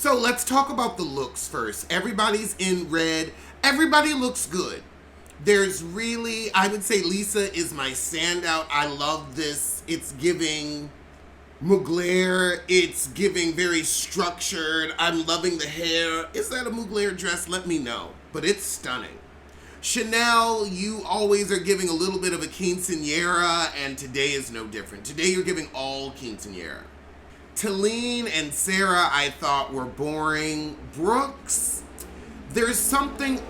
So let's talk about the looks first. Everybody's in red. Everybody looks good. There's really, I would say Lisa is my standout. I love this. It's giving Mugler. It's giving very structured. I'm loving the hair. Is that a Mugler dress? Let me know. But it's stunning. Chanel, you always are giving a little bit of a quinceañera, and today is no different. Today you're giving all quinceañera. Talene and Sarah, I thought, were boring. Brooks, there's something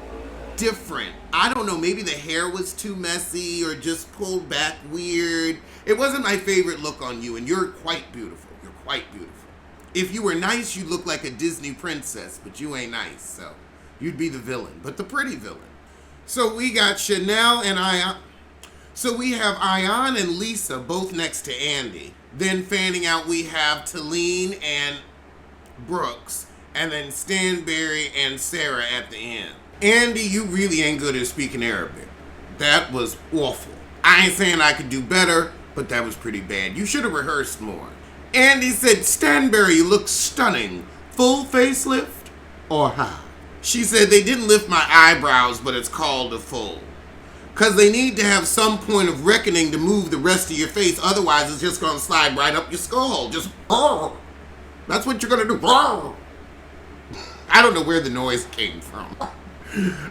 different. I don't know, maybe the hair was too messy or just pulled back weird. It wasn't my favorite look on you, and you're quite beautiful. You're quite beautiful. If you were nice, you'd look like a Disney princess, but you ain't nice, so you'd be the villain, but the pretty villain. So we got Chanel and Ion. So we have Ion and Lisa both next to Andy. Then fanning out, we have Talene and Brooks, and then Stanberry and Sarah at the end. Andy, you really ain't good at speaking Arabic. That was awful. I ain't saying I could do better, but that was pretty bad. You should have rehearsed more. Andy said, Stanberry looks stunning. Full facelift or how? She said they didn't lift my eyebrows, but it's called a full. Because they need to have some point of reckoning to move the rest of your face. Otherwise, it's just going to slide right up your skull. Just, oh. That's what you're going to do. Oh. I don't know where the noise came from.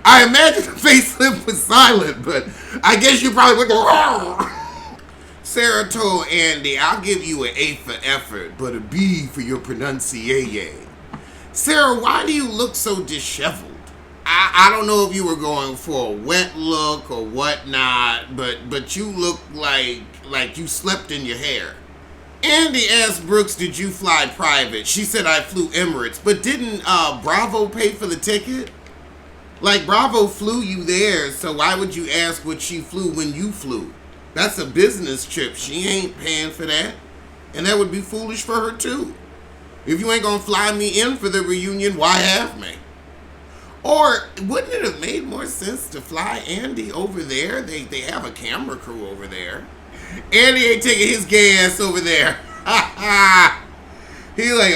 I imagine the facelift was silent, but I guess you probably would go, oh. Sarah told Andy, I'll give you an A for effort, but a B for your pronunciation. Sarah, why do you look so disheveled? I don't know if you were going for a wet look or whatnot, but you look like you slept in your hair. Andy asked Brooks, did you fly private? She said, I flew Emirates, but didn't Bravo pay for the ticket? Like, Bravo flew you there, so why would you ask what she flew when you flew? That's a business trip. She ain't paying for that. And that would be foolish for her, too. If you ain't gonna fly me in for the reunion, why have me? Or wouldn't it have made more sense to fly Andy over there? They have a camera crew over there. Andy ain't taking his gay ass over there. He's like,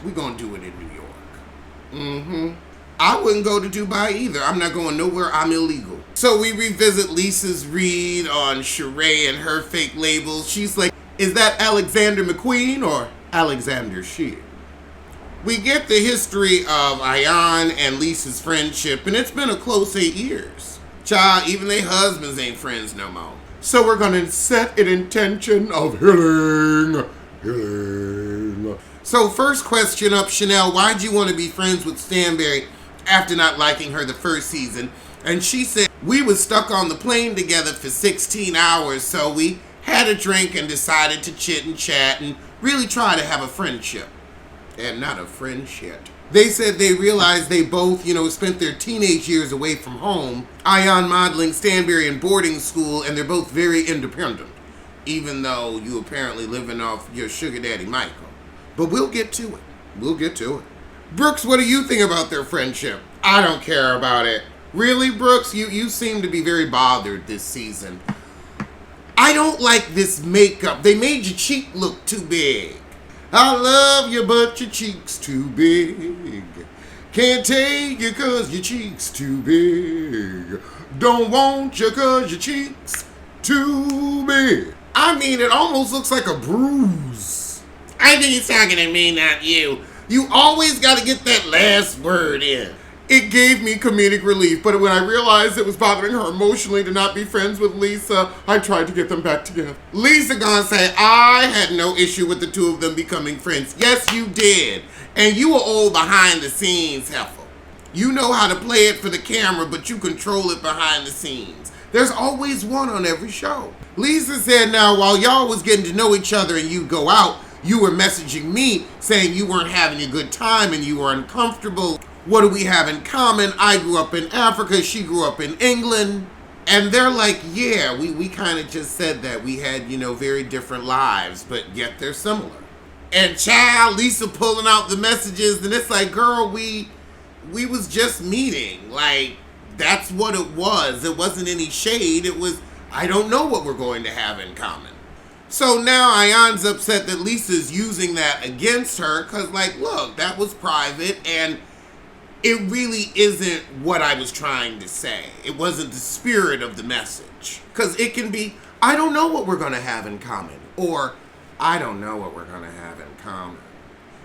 we gonna do it in New York. I wouldn't go to Dubai either. I'm not going nowhere. I'm illegal. So we revisit Lisa's read on Sheree and her fake labels. She's like, is that Alexander McQueen or Alexander Shear? We get the history of Ion and Lisa's friendship, and it's been a close 8 years. Child, even their husbands ain't friends no more. So we're gonna set an intention of healing. So first question up, Chanel, why'd you want to be friends with Stanberry after not liking her the first season? And she said, we was stuck on the plane together for 16 hours, so we had a drink and decided to chit and chat and really try to have a friendship. And not a friendship. They said they realized they both, spent their teenage years away from home, Ion modeling, Stanberry in boarding school, and they're both very independent, even though you apparently living off your sugar daddy, Michael. But we'll get to it. Brooks, what do you think about their friendship? I don't care about it. Really, Brooks? You seem to be very bothered this season. I don't like this makeup. They made your cheek look too big. I love you, but your cheek's too big. Can't take you cause your cheek's too big. Don't want you cause your cheek's too big. I mean, it almost looks like a bruise. I think he's talking to me, not you. You always gotta get that last word in. It gave me comedic relief, but when I realized it was bothering her emotionally to not be friends with Lisa, I tried to get them back together. Lisa gonna say, I had no issue with the two of them becoming friends. Yes, you did. And you were old behind the scenes, heifer. You know how to play it for the camera, but you control it behind the scenes. There's always one on every show. Lisa said, now, while y'all was getting to know each other and you'd go out, you were messaging me saying you weren't having a good time and you were uncomfortable. What do we have in common? I grew up in Africa. She grew up in England. And they're like, yeah, we kind of just said that. We had, very different lives, but yet they're similar. And child, Lisa pulling out the messages. And it's like, girl, we was just meeting. Like, that's what it was. It wasn't any shade. It was, I don't know what we're going to have in common. So now Ayan's upset that Lisa's using that against her because, like, look, that was private and it really isn't what I was trying to say. It wasn't the spirit of the message. Because it can be, I don't know what we're going to have in common. Or, I don't know what we're going to have in common.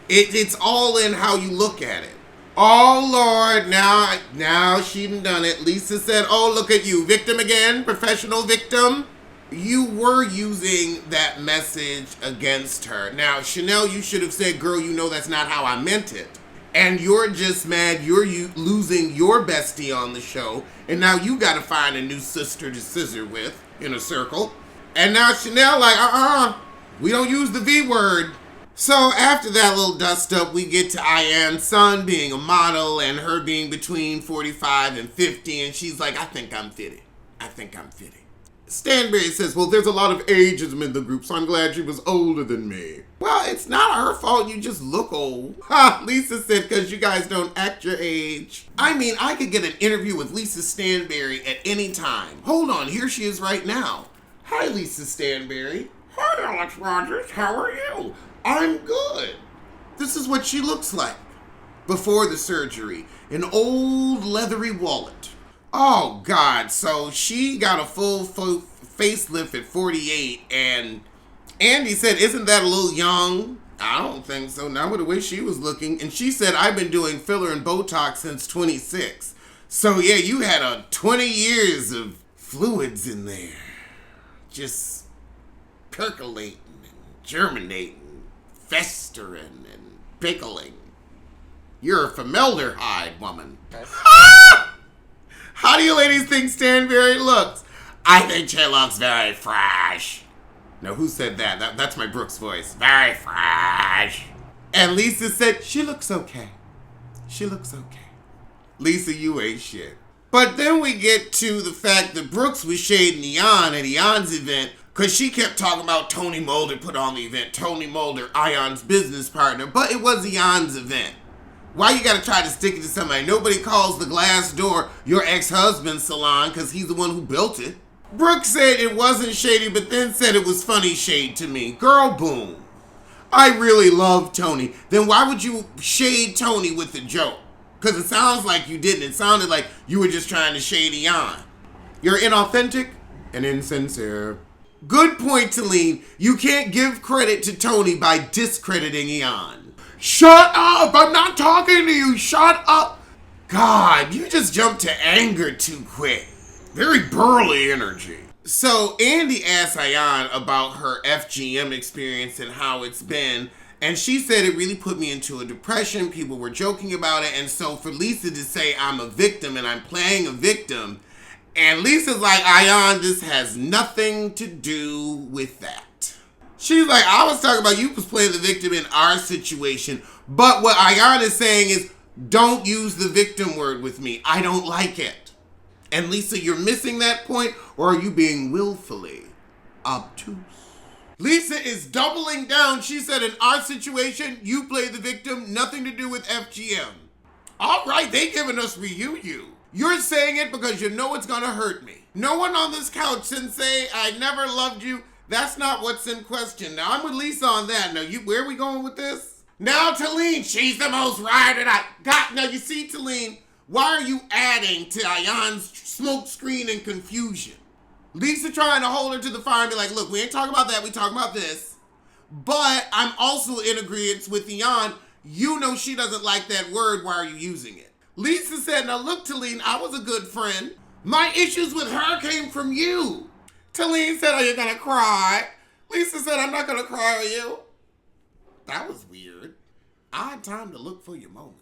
It's all in how you look at it. Oh, Lord, now she done it. Lisa said, oh, look at you. Victim again? Professional victim? You were using that message against her. Now, Chanel, you should have said, girl, you know that's not how I meant it. And you're just mad you're losing your bestie on the show. And now you got to find a new sister to scissor with in a circle. And now Chanel like, we don't use the V word. So after that little dust up, we get to Ayan's son being a model and her being between 45 and 50. And she's like, I think I'm fitting. Stanberry says, well, there's a lot of ageism in the group, so I'm glad she was older than me. Well, it's not her fault, you just look old. Ha, Lisa said, because you guys don't act your age. I mean, I could get an interview with Lisa Stanberry at any time. Hold on, here she is right now. Hi, Lisa Stanberry. Hi, Alex Rogers, how are you? I'm good. This is what she looks like before the surgery. An old leathery wallet. Oh, God. So she got a full facelift at 48, and Andy said, isn't that a little young? I don't think so. Not with the way she was looking. And she said, I've been doing filler and Botox since 26. So, yeah, you had 20 years of fluids in there. Just percolating and germinating, festering and pickling. You're a formaldehyde woman. How do you ladies think Stanberry looks? I think she looks very fresh. No, who said that? That's my Brooks voice. Very fresh. And Lisa said, she looks okay. She looks okay. Lisa, you ain't shit. But then we get to the fact that Brooks was shading Ayan at Ayan's event because she kept talking about Tony Mulder put on the event. Tony Mulder, Ayan's business partner. But it was Ayan's event. Why you gotta try to stick it to somebody? Nobody calls the glass door your ex-husband's salon because he's the one who built it. Brooke said it wasn't shady, but then said it was funny shade to me. Girl, boom. I really love Tony. Then why would you shade Tony with the joke? Because it sounds like you didn't. It sounded like you were just trying to shade Ayan. You're inauthentic and insincere. Good point, Talene. You can't give credit to Tony by discrediting Ayan. Shut up! I'm not talking to you! Shut up! God, you just jumped to anger too quick. Very burly energy. So Andy asked Ayan about her FGM experience and how it's been, and she said it really put me into a depression. People were joking about it, and so for Lisa to say I'm a victim and I'm playing a victim, and Lisa's like, Ayan, this has nothing to do with that. She's like, I was talking about you was playing the victim in our situation, but what Ayan is saying is, don't use the victim word with me. I don't like it. And Lisa, you're missing that point, or are you being willfully obtuse? Lisa is doubling down. She said, in our situation, you play the victim, nothing to do with FGM. All right, they giving us you. You're saying it because you know it's gonna hurt me. No one on this couch can say, I never loved you. That's not what's in question. Now, I'm with Lisa on that. Now, where are we going with this? Now, Talene, she's the most rioted I got. Now, you see, Talene, why are you adding to Ayan's smoke screen and confusion? Lisa trying to hold her to the fire and be like, look, we ain't talking about that. We talking about this. But I'm also in agreement with Ayan. You know she doesn't like that word. Why are you using it? Lisa said, now, look, Talene, I was a good friend. My issues with her came from you. Talene said, are you gonna cry? Lisa said, I'm not gonna cry on you. That was weird. I had time to look for your moment.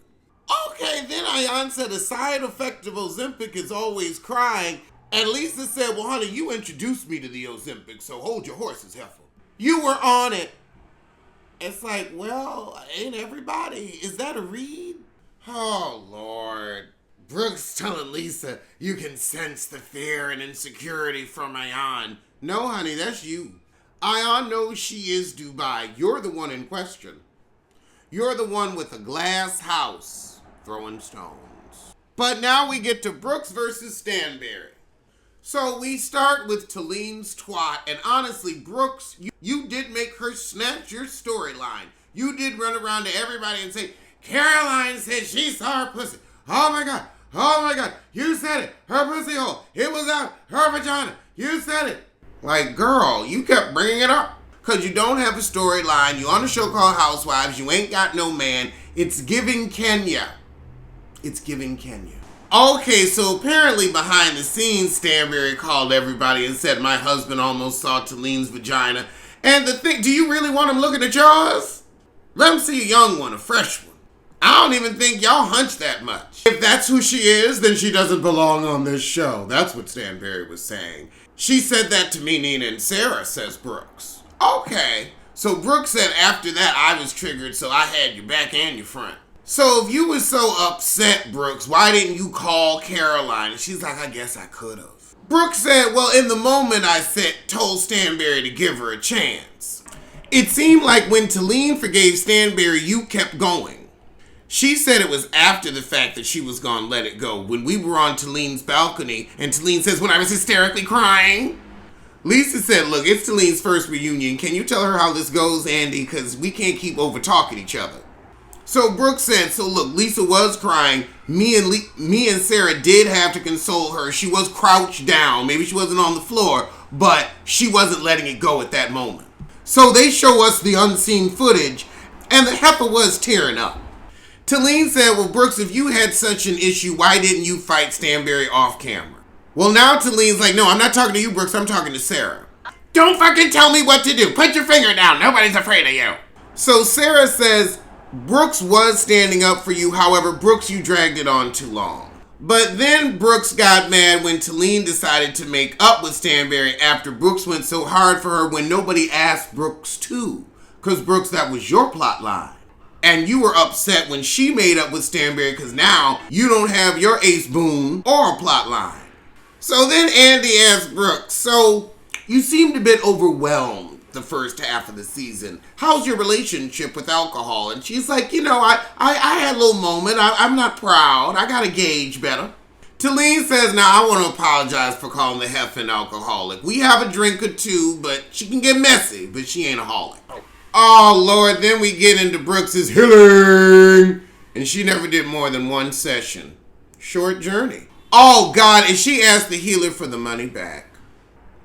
Okay, then Ayan said, a side effect of Ozempic is always crying. And Lisa said, well, honey, you introduced me to the Ozempic, so hold your horses, heifer. You were on it. It's like, well, ain't everybody. Is that a read? Oh, Lord. Brooks telling Lisa, you can sense the fear and insecurity from Ayan. No, honey, that's you. Ayan knows she is Dubai. You're the one in question. You're the one with a glass house throwing stones. But now we get to Brooks versus Stanberry. So we start with Talene's twat, and honestly, Brooks, you did make her snatch your storyline. You did run around to everybody and say, Caroline said she saw her pussy. Oh my God, you said it. Her pussy hole, it was out her vagina. You said it. Like, girl, you kept bringing it up. Because you don't have a storyline. You on a show called Housewives. You ain't got no man. It's giving Kenya. It's giving Kenya. Okay, so apparently behind the scenes, Stanberry called everybody and said, my husband almost saw Talene's vagina. And the thing, do you really want him looking at yours? Let him see a young one, a fresh one. I don't even think y'all hunch that much. If that's who she is, then she doesn't belong on this show. That's what Stanberry was saying. She said that to me, Nina and Sarah, says Brooks. Okay. So Brooks said after that I was triggered, so I had your back and your front. So if you were so upset, Brooks, why didn't you call Caroline? And she's like, I guess I could have. Brooks said, well, in the moment I told Stanberry to give her a chance. It seemed like when Talene forgave Stanberry, you kept going. She said it was after the fact that she was gonna let it go. When we were on Talene's balcony, and Talene says, when I was hysterically crying. Lisa said, look, it's Talene's first reunion. Can you tell her how this goes, Andy? Because we can't keep over-talking each other. So Brooke said, so look, Lisa was crying. Me and Sarah did have to console her. She was crouched down. Maybe she wasn't on the floor, but she wasn't letting it go at that moment. So they show us the unseen footage, and the heifer was tearing up. Talene said, well, Brooks, if you had such an issue, why didn't you fight Stanberry off camera? Well, now Talene's like, no, I'm not talking to you, Brooks. I'm talking to Sarah. Don't fucking tell me what to do. Put your finger down. Nobody's afraid of you. So Sarah says, Brooks was standing up for you. However, Brooks, you dragged it on too long. But then Brooks got mad when Talene decided to make up with Stanberry after Brooks went so hard for her when nobody asked Brooks to. Because, Brooks, that was your plot line. And you were upset when she made up with Stanberry because now you don't have your ace boon or a plot line. So then Andy asked Brooks, so you seemed a bit overwhelmed the first half of the season. How's your relationship with alcohol? And she's like, you know, I had a little moment. I'm not proud. I got to gauge better. Talene says, now I want to apologize for calling the heifer an alcoholic. We have a drink or two, but she can get messy, but she ain't a holic. Oh, Lord, then we get into Brooks's healing. And she never did more than one session. Short journey. Oh, God, and she asked the healer for the money back.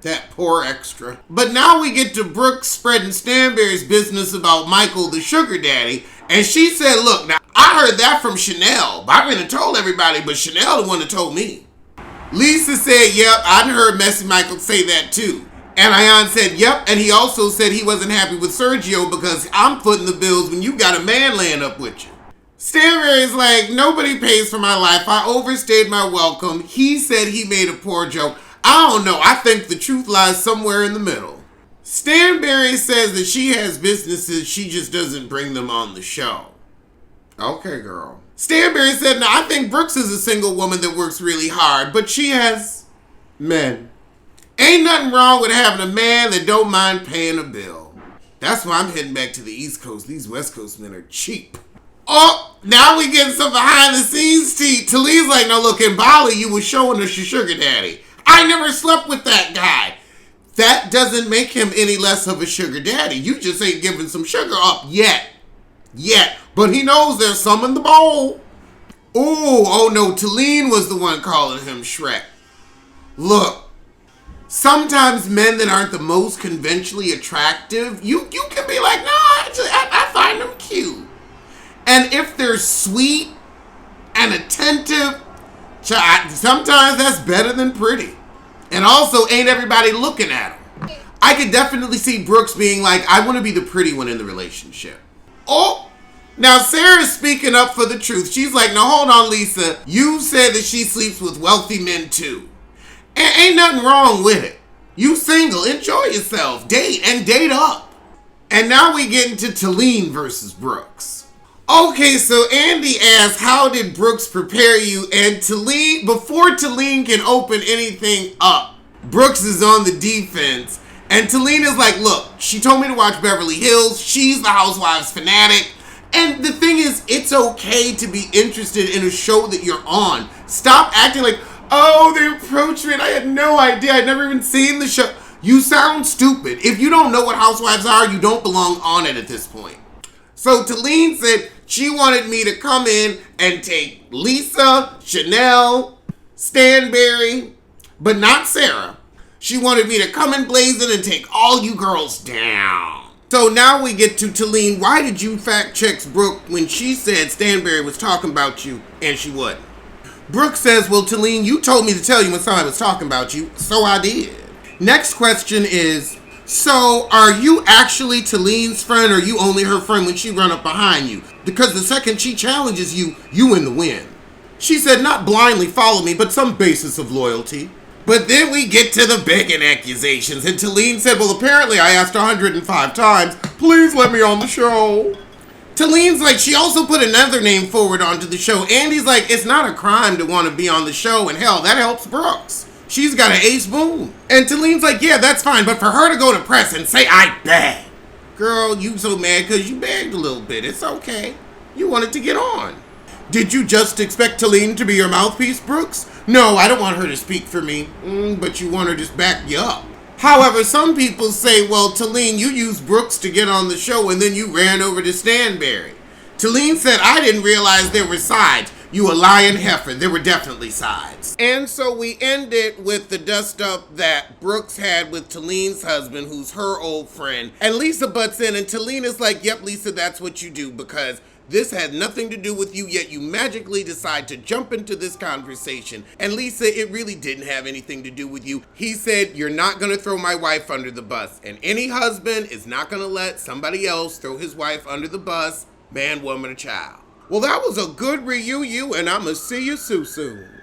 That poor extra. But now we get to Brooks spreading Stanberry's business about Michael, the sugar daddy. And she said, look, now, I heard that from Chanel. I've been told everybody, but Chanel the one that told me. Lisa said, yep, I'd heard Messy Michael say that too. And Ayan said, yep, and he also said he wasn't happy with Sergio because I'm footing the bills when you got a man laying up with you. Stanberry's like, nobody pays for my life. I overstayed my welcome. He said he made a poor joke. I don't know. I think the truth lies somewhere in the middle. Stanberry says that she has businesses, she just doesn't bring them on the show. Okay, girl. Stanberry said, now I think Brooks is a single woman that works really hard, but she has men. Ain't nothing wrong with having a man that don't mind paying a bill. That's why I'm heading back to the East Coast. These West Coast men are cheap. Oh, now we getting some behind the scenes tea. Talene's like, no, look, in Bali, you was showing us your sugar daddy. I never slept with that guy. That doesn't make him any less of a sugar daddy. You just ain't giving some sugar up yet. But he knows there's some in the bowl. Ooh, oh no, Talene was the one calling him Shrek. Look, sometimes men that aren't the most conventionally attractive, you can be like, no, I find them cute. And if they're sweet and attentive, sometimes that's better than pretty. And also, ain't everybody looking at them. I could definitely see Brooks being like, I want to be the pretty one in the relationship. Oh, now Sarah's speaking up for the truth. She's like, now hold on, Lisa. You said that she sleeps with wealthy men too. And ain't nothing wrong with it. You single, enjoy yourself, date and date up. And now we get into Talene versus Brooks. Okay, so Andy asks, how did Brooks prepare you? And Talene, before Talene can open anything up, Brooks is on the defense. And Talene is like, look, she told me to watch Beverly Hills. She's the Housewives fanatic. And the thing is, it's okay to be interested in a show that you're on. Stop acting like, Oh, the approachment. I had no idea. I'd never even seen the show. You sound stupid. If you don't know what Housewives are, you don't belong on it at this point. So Talene said she wanted me to come in and take Lisa, Chanel, Stanberry, but not Sarah. She wanted me to come in blazing and take all you girls down. So now we get to Talene. Why did you fact check Brooke when she said Stanberry was talking about you and she wasn't? Brooke says, well, Talene, you told me to tell you when somebody was talking about you, so I did. Next question is, so are you actually Talene's friend or are you only her friend when she run up behind you? Because the second she challenges you, you in the win. She said not blindly follow me, but some basis of loyalty. But then we get to the begging accusations, and Talene said, well, apparently I asked 105 times, please let me on the show. Talene's like, she also put another name forward onto the show. Andy's like, it's not a crime to want to be on the show, and hell, that helps Brooks. She's got an ace boom. And Talene's like, yeah, that's fine, but for her to go to press and say, I begged. Girl, you so mad because you begged a little bit. It's okay. You wanted to get on. Did you just expect Talene to be your mouthpiece, Brooks? No, I don't want her to speak for me. But you want her to just back you up. However, some people say, well, Talene, you used Brooks to get on the show and then you ran over to Stanberry. Talene said, I didn't realize there were sides. You a lying heifer. There were definitely sides. And so we end it with the dust-up that Brooks had with Talene's husband, who's her old friend. And Lisa butts in, and Talene is like, yep, Lisa, that's what you do, because this had nothing to do with you, yet you magically decide to jump into this conversation. And Lisa, it really didn't have anything to do with you. He said, you're not going to throw my wife under the bus. And any husband is not going to let somebody else throw his wife under the bus, man, woman, or child. Well, that was a good reunion, and I'ma see you soon.